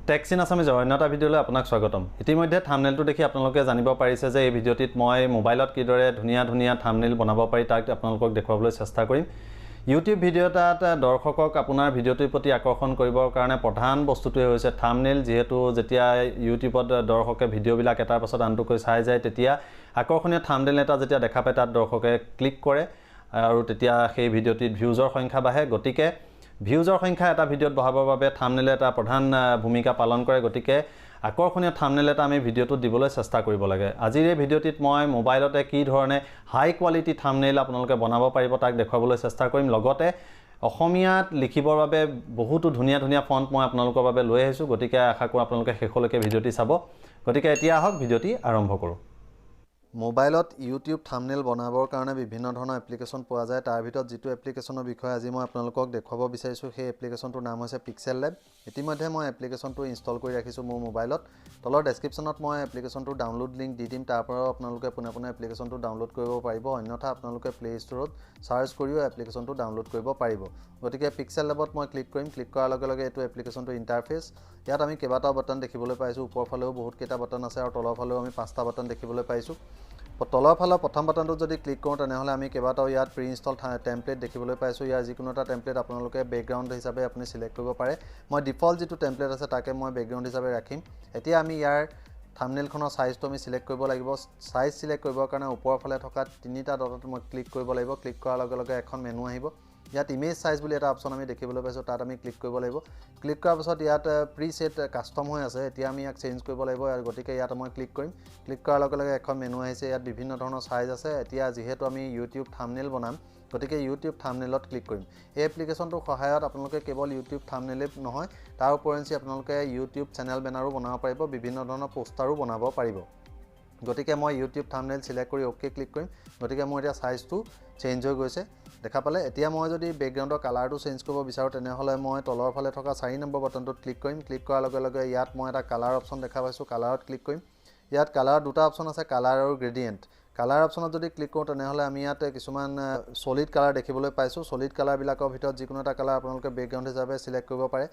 টেক্সিন আসামিজৰ অন্য এটা ভিডিঅ'লৈ আপোনাক স্বাগতম। ইতিমধ্যে থাম্বনেইলটো দেখি আপোনালোকে জানিব পাৰিছে যে এই ভিডিঅ'টিত মই মোবাইলত কিদৰে ধুনীয়া থাম্বনেইল বনাব পাৰি তাক আপোনালোকক দেখুৱাবলৈ চেষ্টা কৰিম। YouTube ভিডিঅ' এটাত দৰ্শকক আপোনাৰ ভিডিঅ'টোৰ প্ৰতি আকৰ্ষণ কৰিবৰ কাৰণে প্ৰধান বস্তুটোৱে হৈছে থাম্বনেইল। যেহেতু যেতিয়া ইউটিউবত দৰ্শকে ভিডিঅ'বিলাক এটাৰ পাছত আনটোকৈ চাই যায় তেতিয়া আকৰ্ষণীয় থাম্বনেইল এটা যেতিয়া দেখা পায় তাত দৰ্শকে ক্লিক কৰে আৰু তেতিয়া সেই ভিডিঅ'টিত ভিউজৰ সংখ্যা বাঢ়ে। গতিকে ভিউজৰ সংখ্যা এটা ভিডিঅ'ত বঢ়াবৰ বাবে থাম্বনেইল এটা প্ৰধান ভূমিকা পালন কৰে। গতিকে আকৰ্ষণীয় থাম্বনেইল এটা আমি ভিডিঅ'টোত দিবলৈ চেষ্টা কৰিব লাগে। আজিৰ এই ভিডিঅ'টিত মই মোবাইলতে কি ধৰণে হাই কোৱালিটি থাম্বনেইল আপোনালোকে বনাব পাৰিব তাক দেখুৱাবলৈ চেষ্টা কৰিম। লগতে অসমীয়াত লিখিবৰ বাবে বহুতো ধুনীয়া ফন্ট মই আপোনালোকৰ বাবে লৈ আহিছোঁ। গতিকে আশা কৰোঁ আপোনালোকে শেষলৈকে ভিডিঅ'টি চাব। গতিকে এতিয়া আহক ভিডিঅ'টি আৰম্ভ কৰোঁ। মোবাইলত ইউটিউব থাম্বনেইল বনাবৰ কাৰণে বিভিন্ন ধৰণৰ এপ্লিকেশ্যন পোৱা যায়। তাৰ ভিতৰত যিটো এপ্লিকেশ্যনৰ বিষয়ে আজি মই আপোনালোকক দেখুৱাব বিচাৰিছোঁ সেই এপ্লিকেশ্যনটোৰ নাম হৈছে PixelLab। ইতিমধ্যে মই এপ্লিকেশ্যনটো ইনষ্টল কৰি ৰাখিছোঁ মোৰ মোবাইলত। তলৰ ডেছক্ৰিপশ্যনত মই এপ্লিকেশ্যনটোৰ ডাউনলোড লিংক দি দিম। তাৰ পৰাও আপোনালোকে পোনে পোনে এপ্লিকেশ্যনটো ডাউনলোড কৰিব পাৰিব। অন্যথা আপোনালোকে প্লে ষ্ট'ৰত চাৰ্চ কৰিও এপ্লিকেশ্যনটো ডাউনলোড কৰিব পাৰিব। গতিকে PixelLabত মই ক্লিক কৰিম। ক্লিক কৰাৰ লগে লগে এইটো এপ্লিকেশ্যনটো ইণ্টাৰফেচ। ইয়াত আমি কেইবাটাও বাটন দেখিবলৈ পাইছোঁ। ওপৰ ফালেও বহুতকেইটা বাটন আছে আৰু তলৰ ফালেও আমি 5টা বাটন দেখিবলৈ পাইছোঁ। তলৰ ফালৰ প্ৰথম বাটনটোত যদি ক্লিক কৰোঁ তেনেহ'লে আমি কেইবাটাও ইয়াত প্ৰি ইনষ্টল টেমপ্লেট দেখিবলৈ পাইছোঁ। ইয়াৰ যিকোনো এটা টেমপ্লেট আপোনালোকে বেকগ্ৰাউণ্ড হিচাপে আপুনি চিলেক্ট কৰিব পাৰে। মই ডিফল্ট যিটো টেমপ্লেট আছে তাকে মই বেকগ্ৰাউণ্ড হিচাপে ৰাখিম। এতিয়া আমি ইয়াৰ থাম্বনেইলখনৰ চাইজটো আমি চিলেক্ট কৰিব লাগিব। চাইজ চিলেক্ট কৰিবৰ কাৰণে ওপৰৰ ফালে থকা 3টা ডটত মই ক্লিক কৰিব লাগিব। ক্লিক কৰাৰ লগে লগে এখন মেনু আহিব। ইয়াত ইমেজ চাইজ বুলি এটা অপশ্যন আমি দেখিবলৈ পাইছোঁ, তাত আমি ক্লিক কৰিব লাগিব। ক্লিক কৰাৰ পাছত ইয়াত প্ৰিছেট কাষ্টম হৈ আছে, এতিয়া আমি ইয়াক চেঞ্জ কৰিব লাগিব। গতিকে ইয়াত মই ক্লিক কৰিম। ক্লিক কৰাৰ লগে লগে এখন মেনু আহিছে। ইয়াত বিভিন্ন ধৰণৰ চাইজ আছে। এতিয়া যিহেতু আমি ইউটিউব থাম্বনেইল বনাম গতিকে ইউটিউব থাম্বনেইলত ক্লিক কৰিম। এই এপ্লিকেশ্যনটোৰ সহায়ত আপোনালোকে কেৱল ইউটিউব থাম্বনেইলেই নহয়, তাৰ উপৰিঞ্চি আপোনালোকে ইউটিউব চেনেল বেনাৰো বনাব পাৰিব, বিভিন্ন ধৰণৰ পোষ্টাৰো বনাব পাৰিব। গতিকে মই ইউটিউব থাম্বনেইল চিলেক্ট কৰি অ'কে ক্লিক কৰিম। গতিকে মোৰ এতিয়া চাইজটো চেঞ্জ হৈ গৈছে দেখা পালে। এতিয়া মই যদি বেকগ্ৰাউণ্ডৰ কালাৰটো চেঞ্জ কৰিব বিচাৰোঁ তেনেহ'লে মই তলৰ ফালে থকা 4 নম্বৰ বাটনটোত ক্লিক কৰিম। ক্লিক কৰাৰ লগে লগে ইয়াত মই এটা কালাৰ অপশ্যন দেখা পাইছোঁ, কালাৰত ক্লিক কৰিম। ইয়াত কালাৰ দুটা অপশ্যন আছে, কালাৰ আৰু গ্ৰেডিয়েণ্ট। কালাৰ অপশ্যনত যদি ক্লিক কৰোঁ তেনেহ'লে আমি ইয়াত কিছুমান ছলিড কালাৰ দেখিবলৈ পাইছোঁ। ছলিড কালাৰবিলাকৰ ভিতৰত যিকোনো এটা কালাৰ আপোনালোকে বেকগ্ৰাউণ্ড হিচাপে চিলেক্ট কৰিব পাৰে।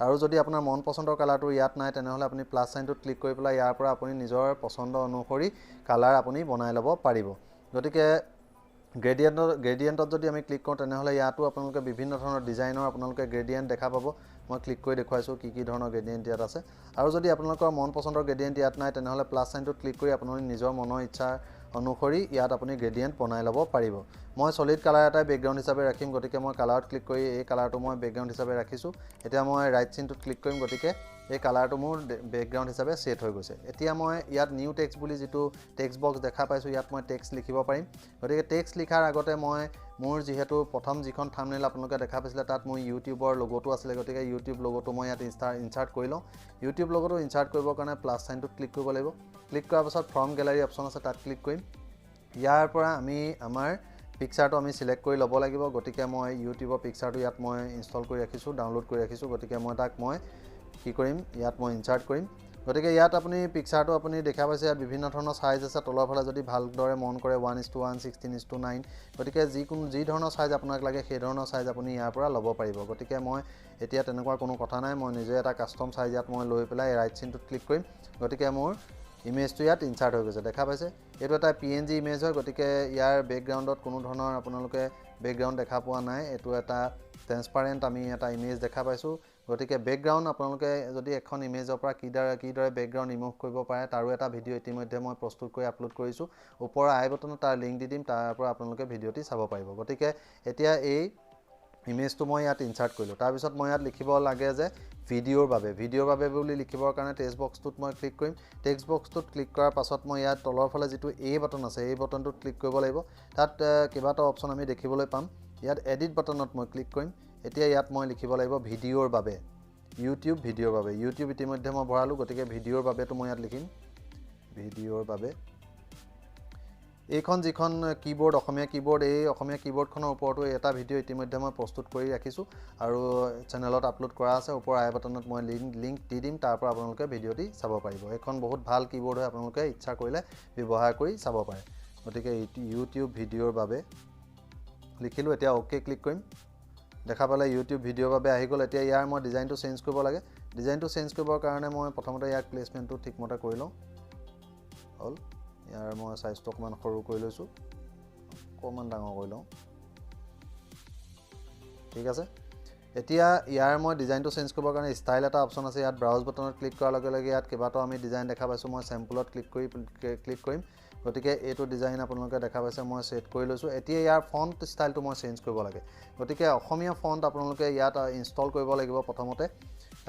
আৰু যদি আপোনাৰ মন পচন্দৰ কালাৰটো ইয়াত নাই তেনেহ'লে আপুনি প্লাছ চাইনটোত ক্লিক কৰি পেলাই ইয়াৰ পৰা আপুনি নিজৰ পচন্দ অনুসৰি কালাৰ আপুনি বনাই ল'ব পাৰিব। গতিকে গ্ৰেডিয়েণ্টত যদি আমি ক্লিক কৰোঁ তেনেহ'লে ইয়াতো আপোনালোকে বিভিন্ন ধৰণৰ ডিজাইনৰ আপোনালোকে গ্ৰেডিয়েণ্ট দেখা পাব। মই ক্লিক কৰি দেখুৱাইছোঁ কি ধৰণৰ গ্ৰেডিয়েণ্ট ইয়াত আছে। আৰু যদি আপোনালোকৰ মন পচন্দৰ গ্ৰেডিয়েণ্ট ইয়াত নাই তেনেহ'লে প্লাছ চাইনটোত ক্লিক কৰি আপোনালোকে নিজৰ মনৰ ইচ্ছা অনুসৰি ইয়াত আপুনি গ্ৰেডিয়েণ্ট বনাই ল'ব পাৰিব। মই ছলিড কালাৰ এটাই বেকগ্ৰাউণ্ড হিচাপে ৰাখিম। গতিকে মই কালাৰত ক্লিক কৰি এই কালাৰটো মই বেকগ্ৰাউণ্ড হিচাপে ৰাখিছোঁ। এতিয়া মই ৰাইট চিনটোত ক্লিক কৰিম। গতিকে এই কালাৰটো মোৰ বেকগ্ৰাউণ্ড হিচাপে ছেট হৈ গৈছে। এতিয়া মই ইয়াত নিউ টেক্সট বুলি যিটো টেক্সট বক্স দেখা পাইছোঁ ইয়াত মই টেক্সট লিখিব পাৰিম। গতিকে টেক্সট লিখাৰ আগতে মোৰ যিহেতু প্ৰথম যিখন থাম্বনেইল আপোনালোকে দেখা পাইছিলে তাত মোৰ ইউটিউবৰ লগ'টো আছিলে। গতিকে ইউটিউব লগ'টো মই ইয়াত ইনচাৰ্ট কৰি লওঁ। ইউটিউব লগ'টো ইনচাৰ্ট কৰিবৰ কাৰণে প্লাছ চাইনটোত ক্লিক কৰিব লাগিব। ক্লিক কৰাৰ পাছত ফ্ৰম গেলাৰী অপশ্যন আছে, তাত ক্লিক কৰিম। ইয়াৰ পৰা আমি আমাৰ পিকচাৰটো আমি চিলেক্ট কৰি ল'ব লাগিব। গতিকে মই ইউটিউবৰ পিকচাৰটো ইয়াত মই ইনষ্টল কৰি ৰাখিছোঁ, ডাউনলোড কৰি ৰাখিছোঁ। গতিকে মই তাক কি কৰিম, ইয়াত মই ইনচাৰ্ট কৰিম। গতিকে ইয়াত আপুনি পিকচাৰটো আপুনি দেখা পাইছে ইয়াত বিভিন্ন ধৰণৰ চাইজ আছে। তলৰ ফালে যদি ভালদৰে মন কৰে 1:1, 16:9। গতিকে যি ধৰণৰ চাইজ আপোনাক লাগে সেই ধৰণৰ চাইজ আপুনি ইয়াৰ পৰা ল'ব পাৰিব। গতিকে মই এতিয়া তেনেকুৱা কোনো কথা নাই, মই নিজে এটা কাষ্টম চাইজ ইয়াত মই লৈ পেলাই ৰাইট চিনটোত ক্লিক কৰিম। গতিকে মোৰ ইমেজটো ইয়াত ইনচাৰ্ট হৈ গৈছে দেখা পাইছে। এইটো এটা PNG ইমেজ হয়। গতিকে ইয়াৰ বেকগ্ৰাউণ্ডত কোনো ধৰণৰ আপোনালোকে বেকগ্ৰাউণ্ড দেখা পোৱা নাই। এইটো এটা ট্ৰেন্সপাৰেণ্ট আমি এটা ইমেজ দেখা পাইছোঁ। গতিকে বেকগ্ৰাউণ্ড আপোনালোকে যদি এখন ইমেজৰ পৰা কিদৰে বেকগ্ৰাউণ্ড ৰিমুভ কৰিব পাৰে তাৰো এটা ভিডিঅ' ইতিমধ্যে মই প্ৰস্তুত কৰি আপলোড কৰিছোঁ। ওপৰৰ আই বটনত তাৰ লিংক দি দিম, তাৰ পৰা আপোনালোকে ভিডিঅ'টি চাব পাৰিব। গতিকে এতিয়া এই ইমেজটো মই ইয়াত ইনচাৰ্ট কৰিলোঁ। তাৰপিছত মই ইয়াত লিখিব লাগে যে ভিডিঅ'ৰ বাবে বুলি লিখিবৰ কাৰণে টেক্সট বক্সটোত মই ক্লিক কৰিম। টেক্সট বক্সটোত ক্লিক কৰাৰ পাছত মই ইয়াত তলৰ ফালে যিটো বটন আছে এই বটনটোত ক্লিক কৰিব লাগিব। তাত কেইবাটাও অপশ্যন আমি দেখিবলৈ পাম। ইয়াত এডিট বটনত মই ক্লিক কৰিম। এতিয়া ইয়াত মই লিখিব লাগিব ভিডিঅ'ৰ বাবে, ইউটিউব ভিডিঅ'ৰ বাবে। ইউটিউব ইতিমধ্যে মই ভৰালোঁ। গতিকে ভিডিঅ'ৰ বাবেটো মই ইয়াত লিখিম ভিডিঅ'ৰ বাবে। এইখন যিখন কীবৰ্ড অসমীয়া কীবৰ্ড, এই অসমীয়া কীবৰ্ডখনৰ ওপৰতো এটা ভিডিঅ' ইতিমধ্যে মই প্ৰস্তুত কৰি ৰাখিছোঁ আৰু চেনেলত আপলোড কৰা আছে। ওপৰৰ আই বটনত মই লিংক দি দিম, তাৰ পৰা আপোনালোকে ভিডিঅ'টি চাব পাৰিব। এইখন বহুত ভাল কীবৰ্ড হয়, আপোনালোকে ইচ্ছা কৰিলে ব্যৱহাৰ কৰি চাব পাৰে। গতিকে ইউটিউব ভিডিঅ'ৰ বাবে লিখিলোঁ। এতিয়া অ'কে ক্লিক কৰিম। দেখা পালে ইউটিউব ভিডিঅ'ৰ বাবে আহি গ'ল এতিয়া ইয়াৰ মই ডিজাইনটো চেঞ্জ কৰিব লাগে ডিজাইনটো চেঞ্জ কৰিবৰ কাৰণে মই প্ৰথমতে ইয়াক প্লেচমেণ্টটো ঠিকমতে কৰি লওঁ হ'ল ইয়াৰ মই সাইজটো অকমান সৰু কৰি লৈছোঁ অকমান ডাঙৰ কৰি লওঁ ঠিক আছে এতিয়া ইয়াৰ মই ডিজাইনটো চেঞ্জ কৰিবৰ কাৰণে ষ্টাইল এটা অপচন আছে ইয়াত ব্ৰাউজ বাটনত ক্লিক কৰাৰ লগে লগে ইয়াত কেইবাটাও আমি ডিজাইন দেখা পাইছোঁ মই চেম্পলত ক্লিক কৰিম গতিকে এইটো ডিজাইন আপোনালোকে দেখা পাইছে মই সেট কৰি লৈছোঁ এতিয়া ইয়াৰ ফন্ট ষ্টাইলটো মই চেঞ্জ কৰিব লাগে গতিকে অসমীয়া ফন্ট আপোনালোকে ইয়াত ইনষ্টল কৰিব লাগিব প্ৰথমতে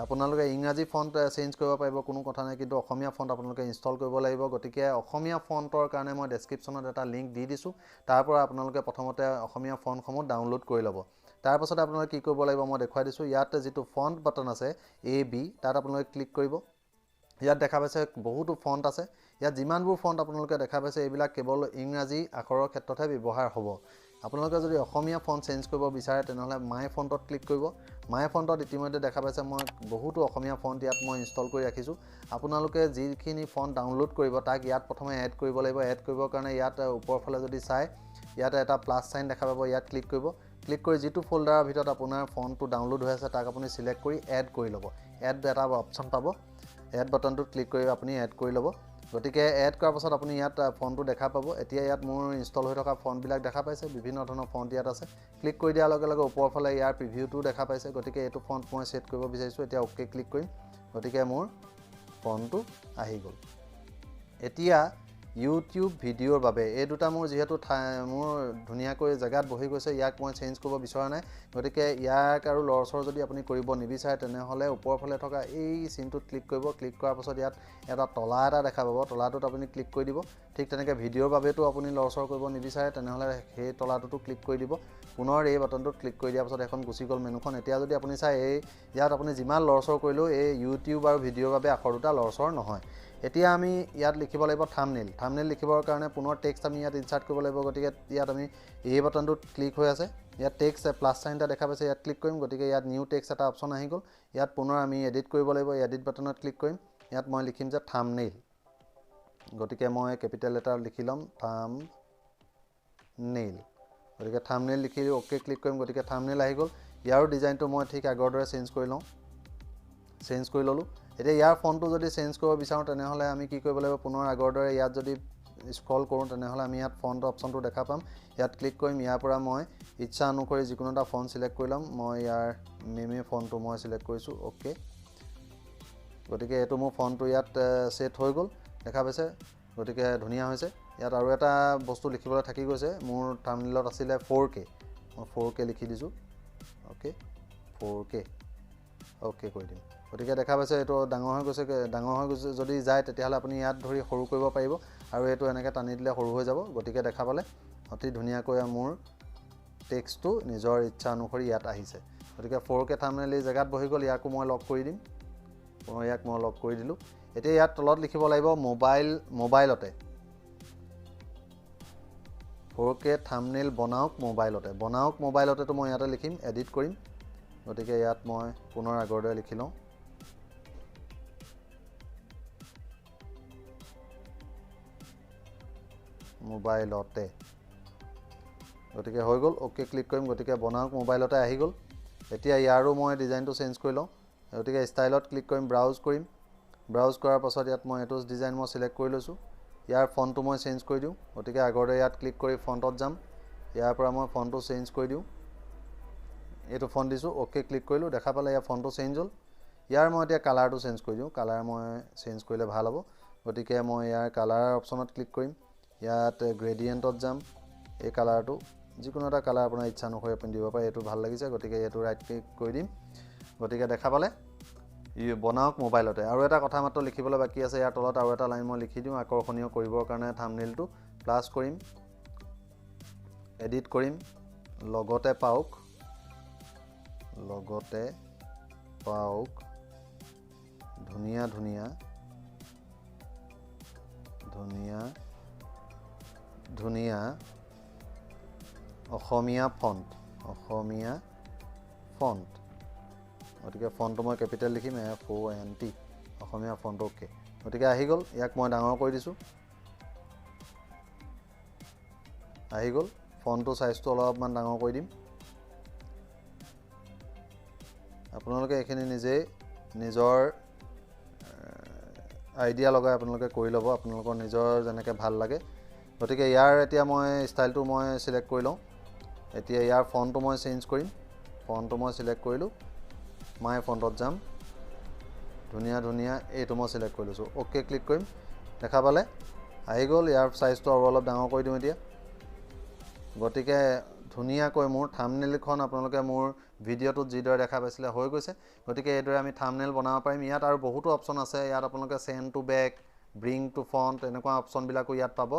আপোনালোকে ইংৰাজী ফন্ট চেঞ্জ কৰিব পাৰিব কোনো কথা নাই কিন্তু অসমীয়া ফন্ট আপোনালোকে ইনষ্টল কৰিব লাগিব গতিকে অসমীয়া ফন্টৰ কাৰণে মই ডেসক্ৰিপচনত এটা লিংক দি দিছোঁ তাৰ পৰা আপোনালোকে প্ৰথমতে অসমীয়া ফন্টসমূহ ডাউনলোড কৰি ল'ব তাৰ পাছত আপোনালোকে কি কৰিব লাগিব মই দেখুৱাই দিছোঁ ইয়াত যেটো ফন্ট বাটন আছে এ বি তাত আপোনালোকে ক্লিক কৰিব ইয়াত দেখা পাইছে বহুতো ফন্ট আছে ইয়াত যিমানবোৰ ফন্ট আপোনালোকে দেখা পাইছে এইবিলাক কেৱল ইংৰাজী আখৰৰ ক্ষেত্ৰতহে ব্যৱহাৰ হ'ব আপোনালোকে যদি অসমীয়া ফন্ট চেঞ্জ কৰিব বিচাৰে তেনেহলে মাই ফন্টত ক্লিক কৰিব মাই ফন্টত ইতিমধ্যে দেখা পাইছে মই বহুতো অসমীয়া ফন্ট ইয়াত মই ইনষ্টল কৰি ৰাখিছোঁ আপোনালোকে যিখিনি ফন্ট ডাউনলোড কৰিব তাক ইয়াত প্ৰথমে এড কৰিব লাগিব এড কৰিবৰ কাৰণে ইয়াত ওপৰৰ ফালে যদি চাই ইয়াত এটা প্লাস সাইন দেখা পাব ইয়াত ক্লিক কৰিব ক্লিক কৰি যেটো ফোল্ডাৰৰ ভিতৰত আপোনাৰ ফন্টটো ডাউনলোড হৈ আছে তাক আপুনি সিলেক্ট কৰি এড কৰি ল'ব এড এটা অপচন পাব এড বাটনটোত ক্লিক কৰি আপুনি এড কৰি ল'ব গতিকে এড কৰাৰ পাছত আপুনি ইয়াত ফন্টটো দেখা পাব এতিয়া ইয়াত মোৰ ইনষ্টল হৈ থকা ফন্ট বিলাক দেখা পাইছে বিভিন্ন ধৰণৰ ফন্ট ইয়াত আছে ক্লিক কৰি দিয়াৰ লগে লগে ওপৰৰ ফালে ইয়াৰ প্ৰিভিউটো দেখা পাইছে গতিকে এইটো ফন্ট মই সেট কৰিব বিচাৰিছোঁ এতিয়া ওকে ক্লিক কৰিম গতিকে মোৰ ফন্টটো আহি গ'ল এতিয়া YouTube ভিডিঅ'ৰ বাবে এই দুটা মোৰ যেহেতু মোৰ ধুনিয়াকৈ জায়গাত বহি গৈছে ইয়াক মই চেঞ্জ কৰিব বিচৰা নাই গতিকে ইয়াক আৰু লৰছৰ যদি আপুনি কৰিব নিবিচাৰে তেনেহলে ওপৰৰ ফালে থকা এই চিনটোত ক্লিক কৰিব ক্লিক কৰাৰ পাছত ইয়াত এটা তলা এটা দেখা পাব তলাটোত আপুনি ক্লিক কৰি দিব ঠিক তেনেকৈ ভিডিঅ'ৰ বাবেতো আপুনি লৰছৰ কৰিব নিবিচাৰে তেনেহলে সেই তলাটোতো ক্লিক কৰি দিব পুনৰ এই বাটনটোত ক্লিক কৰি দিয়াৰ পাছত এখন গুচি গ'ল মেনুখন এতিয়া যদি আপুনি চাই এই ইয়াত আপুনি যিমান লৰছৰ কৰিলেও এই YouTube আৰু ভিডিঅ'ৰ বাবে আখৰ দুটা লৰছৰ নহয় এতিয়া আমি ইয়াত লিখিব লাগিব থাম্বনেল লিখিবৰ কাৰণে পুনৰ টেক্সট আমি ইয়াত ইনসাৰ্ট কৰিব লাগিব গতিকে ইয়াত আমি এই বাটনটোত ক্লিক হৈ আছে ইয়াত টেক্সট প্লাস সাইন এটা দেখা পাইছে ইয়াত ক্লিক কৰিম গতিকে ইয়াত নিউ টেক্সট এটা অপচন আহি গ'ল ইয়াত পুনৰ আমি এডিট কৰিব লাগিব এডিট বাটনত ক্লিক কৰিম ইয়াত মই লিখিম যে থাম্বনেল গতিকে মই কেপিটেল লেটাৰ লিখি লম থাম্বনেল গতিকে থাম্বনেল লিখি ওকে ক্লিক কৰিম গতিকে থাম্বনেল আহি গ'ল ইয়াৰ ডিজাইনটো মই ঠিক আগৰ দৰে চেঞ্জ কৰি ললো এতিয়া ইয়াৰ ফন্টটো যদি চেঞ্জ কৰিব বিচাৰো তেনেহলে আমি কি কৰিব লাগিব পুনৰ আগৰ দৰে ইয়াত যদি স্ক্ৰল কৰোঁ তেনেহলে আমি ইয়াত ফন্ট অপচনটো দেখা পাম ইয়াত ক্লিক কৰিম ইয়াৰ পৰা মই ইচ্ছা অনুসৰি যিকোনো এটা ফন্ট সিলেক্ট কৰি লম মই ইয়াৰ মেমে ফন্টটো মই সিলেক্ট কৰিছোঁ ওকে গতিকে এটো মোৰ ফন্টটো ইয়াত সেট হৈ গ'ল দেখা পাইছে গতিকে ধুনিয়া হৈছে ইয়াত আৰু এটা বস্তু লিখিবলৈ থাকি গৈছে মোৰ থাম্বনেলত আছিল 4K মই 4K লিখি দিছোঁ ওকে 4K ওকে কৰি দিম গতিকে দেখা পাইছে এটো ডাঙৰ হৈ গৈছে যদি যায় তেতিয়াহলে আপুনি ইয়াত ধৰি সৰু কৰিব পাৰিব আৰু এটো এনেকৈ টানি দিলে সৰু হৈ যাব গতিকে দেখা পালে অতি ধুনিয়াকৈ মোৰ টেক্সটটো নিজৰ ইচ্ছা অনুসৰি ইয়াত আহিছে গতিকে 4K থাম্বনেল এই জায়গাত বহি গ'ল ইয়াকো মই লক কৰি দিম ইয়াক মই লক কৰি দিলোঁ এতিয়া ইয়াত তলত লিখিব লাগিব মোবাইলতে 4K থাম্বনেল বনাওক মোবাইলতে তো মই ইয়াতে লিখিম এডিট কৰিম গতিকে ইয়াত মই পুনৰ আগৰ দৰে লিখি লওঁ মোবাইলতে গতিকে হৈ গ'ল ওকে ক্লিক কৰিম গতিকে বনাওক মোবাইলতে আহি গ'ল এতিয়া ইয়াৰো মই ডিজাইনটো চেঞ্জ কৰি লওঁ গতিকে ষ্টাইলত ক্লিক কৰিম ব্ৰাউজ কৰাৰ পাছত ইয়াত মই এটো ডিজাইন মই সিলেক্ট কৰি লৈছোঁ ইয়াৰ ফন্টটো মই চেঞ্জ কৰি দিওঁ গতিকে আগৰ ইয়াত ক্লিক কৰি ফন্টত যাম ইয়াৰ পৰা মই ফন্টটো চেঞ্জ কৰি দিওঁ এটো ফন্ট দিছোঁ ওকে ক্লিক কৰিলোঁ দেখা পালে ইয়াৰ ফন্টটো চেঞ্জ হ'ল ইয়াৰ মই এতিয়া কালাৰটো চেঞ্জ কৰি দিওঁ কালাৰ মই চেঞ্জ কৰিলে ভাল হ'ব গতিকে মই ইয়াৰ কালাৰ অপচনত ক্লিক কৰিম ইয়াত গ্ৰেডিয়েন্টত যাম এই কালাৰটো যিকোনো এটা কালাৰ আপোনাৰ ইচ্ছা অনুসৰি আপুনি দিব পাৰে এটো ভাল লাগিছে গতিকে এটো ৰাইট ক্লিক কৰি দিম গতিকে দেখা পালে বনাওক মোবাইলতে আৰু এটা কথা মাত্ৰ লিখিবলৈ বাকি আছে ইয়াৰ তলত আৰু এটা লাইন মই লিখি দিওঁ আকৰ্ষণীয় কৰিবৰ কাৰণে থাম্বনেলটো প্লাস কৰিম এডিট কৰিম লগতে পাওক ধুনিয়া অসমীয়া ফন্ট গতিকে ফন্টটো মই কেপিটেল লিখিম FONT অসমীয়া ফন্ট ওকে গতিকে আহি গ'ল ইয়াক মই ডাঙৰ কৰি দিছোঁ আহি গ'ল ফন্টটো সাইজটো অলপমান ডাঙৰ কৰি দিম আপোনালোকে এইখিনি নিজেই নিজৰ আইডিয়া লগাই আপোনালোকে কৰি ল'ব আপোনালোকৰ নিজৰ যেনেকৈ ভাল লাগে গতিকে ইয়াৰ এতিয়া মই ষ্টাইলটো মই সিলেক্ট কৰি লওঁ এতিয়া ইয়াৰ ফন্টটো মই চেঞ্জ কৰিম ফন্টটো মই সিলেক্ট কৰিলোঁ মাই ফন্টত যাম ধুনীয়া ধুনীয়া এইটো মই সিলেক্ট কৰি লৈছোঁ ওকে ক্লিক কৰিম দেখা পালে আহি গ'ল ইয়াৰ সাইজটো আৰু অলপ ডাঙৰ কৰি দিম এতিয়া গতিকে ধুনীয়াকৈ মোৰ থাম্বনেইলখন আপোনালোকে মোৰ ভিডিঅ'টোত যিদৰে দেখা পাইছিলে হৈ গৈছে গতিকে এইদৰে আমি থাম্বনেইল বনাব পাৰিম ইয়াত আৰু বহুতো অপচন আছে ইয়াত আপোনালোকে send to back bring to front এনেকুৱা অপচনবিলাকো ইয়াত পাব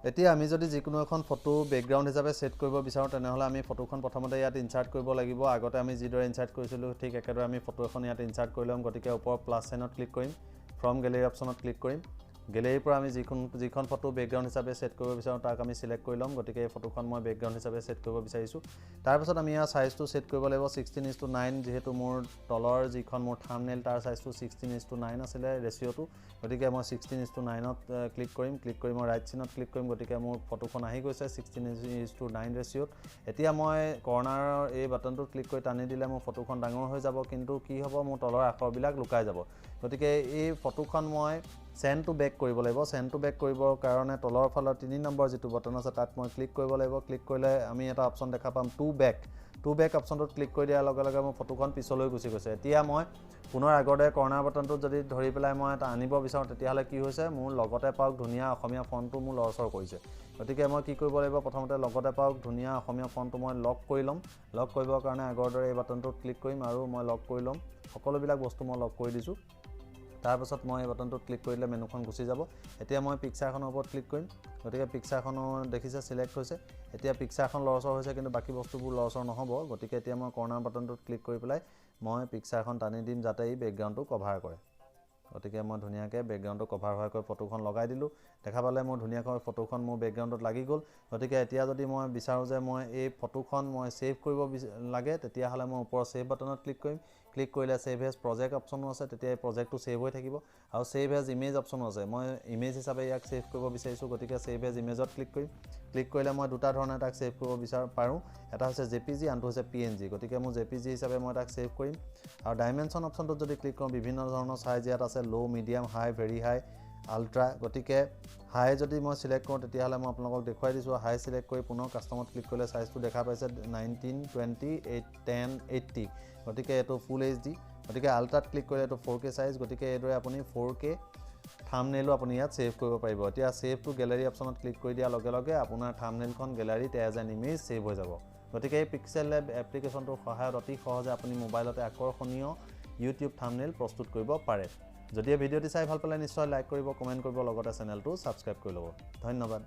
এতিয়া আমি যদি যিকোনো এখন ফটো বেকগ্ৰাউণ্ড হিচাপে সেট কৰিব বিচাৰোঁ তেনেহ'লে আমি ফটোখন প্ৰথমতে ইয়াত ইনচাৰ্ট কৰিব লাগিব আগতে আমি যিদৰে ইনচাৰ্ট কৰিছিলোঁ ঠিক একেদৰে আমি ফটো এখন ইয়াত ইনচাৰ্ট কৰি ল'ম গতিকে ওপৰৰ প্লাছ চাইনত ক্লিক কৰিম ফ্ৰম গেলেৰী অপচনত ক্লিক কৰিম গেলেৰীৰ পৰা আমি যিখন ফটো বেকগ্ৰাউণ্ড হিচাপে সেট কৰিব বিচাৰোঁ তাক আমি সিলেক্ট কৰি ল'ম গতিকে এই ফটোখন মই বেকগ্ৰাউণ্ড হিচাপে সেট কৰিব বিচাৰিছোঁ তাৰপিছত আমি ইয়াৰ সাইজটো সেট কৰিব লাগিব 16:9 যিহেতু মোৰ তলৰ যিখন মোৰ থাম্বনেইল তাৰ সাইজটো 16:9 আছিলে ৰেচিঅ'টো গতিকে মই 16:9ত ক্লিক কৰিম ক্লিক কৰি মই ৰাইট চিনত ক্লিক কৰিম গতিকে মোৰ ফটোখন আহি গৈছে 16:9 ৰেচিঅ'ত এতিয়া মই কৰ্নাৰৰ এই বাটনটোত ক্লিক কৰি টানি দিলে মোৰ ফটোখন ডাঙৰ হৈ যাব কিন্তু কি হ'ব মোৰ তলৰ আখৰবিলাক লুকাই যাব গতিকে এই ফটোখন মই সেন্ড টু বেক কৰিব লাগিব সেন্ড টু বেক কৰিবৰ কাৰণে তলৰ ফালৰ 3 নম্বৰ যিটো বাটন আছে তাত মই ক্লিক কৰিব লাগিব ক্লিক কৰিলে আমি এটা অপচন দেখা পাম টু বেক অপচনটোত ক্লিক কৰি দিয়াৰ লগে লগে মোৰ ফটোখন পিছলৈ গুচি গৈছে এতিয়া মই পুনৰ আগতে কৰ্নাৰ বাটনটোত যদি ধৰি পেলাই মই এটা আনিব বিচাৰোঁ তেতিয়াহ'লে কি হৈছে মোৰ লগতে পাওক ধুনীয়া অসমীয়া ফন্টটো মোৰ লৰচৰ কৰিছে গতিকে মই কি কৰিব লাগিব প্ৰথমতে লগতে পাওক ধুনীয়া অসমীয়া ফন্টটো মই লক কৰি ল'ম লক কৰিবৰ কাৰণে আগৰ দৰে এই বাটনটোত ক্লিক কৰিম আৰু মই লক কৰি ল'ম সকলোবিলাক বস্তু মই লক কৰি দিছোঁ তাৰপিছত মই এই বাটনটোত ক্লিক কৰিলে মেনুখন গুচি যাব এতিয়া মই পিকচাৰখনৰ ওপৰত ক্লিক কৰিম গতিকে পিকচাৰখনো দেখিছে সিলেক্ট হৈছে এতিয়া পিকচাৰখন লৰচৰ হৈছে কিন্তু বাকি বস্তুবোৰ লৰচৰ নহ'ব গতিকে এতিয়া মই কৰ্নাৰ বাটনটোত ক্লিক কৰি পেলাই মই পিকচাৰখন টানি দিম যাতে এই বেকগ্ৰাউণ্ডটো কভাৰ কৰে গতিকে মই ধুনীয়াকৈ বেকগ্ৰাউণ্ডটো কভাৰ হোৱাকৈ ফটোখন লগাই দিলোঁ দেখা পালে মোৰ ধুনীয়াকৈ ফটোখন মোৰ বেকগ্ৰাউণ্ডত লাগি গ'ল গতিকে এতিয়া যদি মই বিচাৰোঁ যে মই এই ফটোখন মই সেভ কৰিব লাগে তেতিয়াহ'লে মই ওপৰৰ সেভ বাটনত ক্লিক কৰিম ক্লিক কৰিলে সেভ এজ প্ৰজেক্ট অপচনো আছে তেতিয়া এই প্ৰজেক্টটো সেভ হৈ থাকিব আৰু সেভ এজ ইমেজ অপচনো আছে মই ইমেজ হিচাপে ইয়াক সেভ কৰিব বিচাৰিছোঁ গতিকে সেভ এজ ইমেজত ক্লিক কৰিম ক্লিক কৰিলে মই দুটা ধৰণে তাক সেভ কৰিব পাৰোঁ এটা হৈছে জেপিজি আনটো হৈছে পিএনজি গতিকে মই জেপিজি হিচাপে মই তাক সেভ কৰিম আৰু ডাইমেনশ্যন অপচনটোত যদি ক্লিক কৰোঁ বিভিন্ন ধৰণৰ সাইজ ইয়াত আছে লো মিডিয়াম হাই ভেৰি হাই আল্ট্ৰা গতিকে হাই যদি মই সিলেক্ট কৰোঁ তেতিয়াহ'লে মই আপোনালোকক দেখুৱাই দিছোঁ হাই সিলেক্ট কৰি পুনৰ কাষ্টমত ক্লিক কৰিলে সাইজটো দেখা পাইছে 19, 20, 10, 80 গতিকে এইটো ফুল HD গতিকে আল্ট্ৰাত ক্লিক কৰিলে এইটো 4K সাইজ গতিকে এইদৰে আপুনি 4K থাম্বনেইলো আপুনি ইয়াত সেভ কৰিব পাৰিব এতিয়া সেভ টু গেলেৰী অপচনত ক্লিক কৰি দিয়াৰ লগে লগে আপোনাৰ থাম্বনেইলখন গেলাৰীত এজ এন ইমেজ সেভ হৈ যাব গতিকে এই PixelLab এপ্লিকেশ্যনটোৰ সহায়ত অতি সহজে আপুনি মোবাইলতে আকৰ্ষণীয় YouTube থাম্বনেইল প্ৰস্তুত কৰিব পাৰে যদি এই ভিডিঅ'টি চাই ভাল পালে নিশ্চয় লাইক কৰিব কমেণ্ট কৰিব লগতে চেনেলটো ছাবস্ক্ৰাইব কৰি ল'ব ধন্যবাদ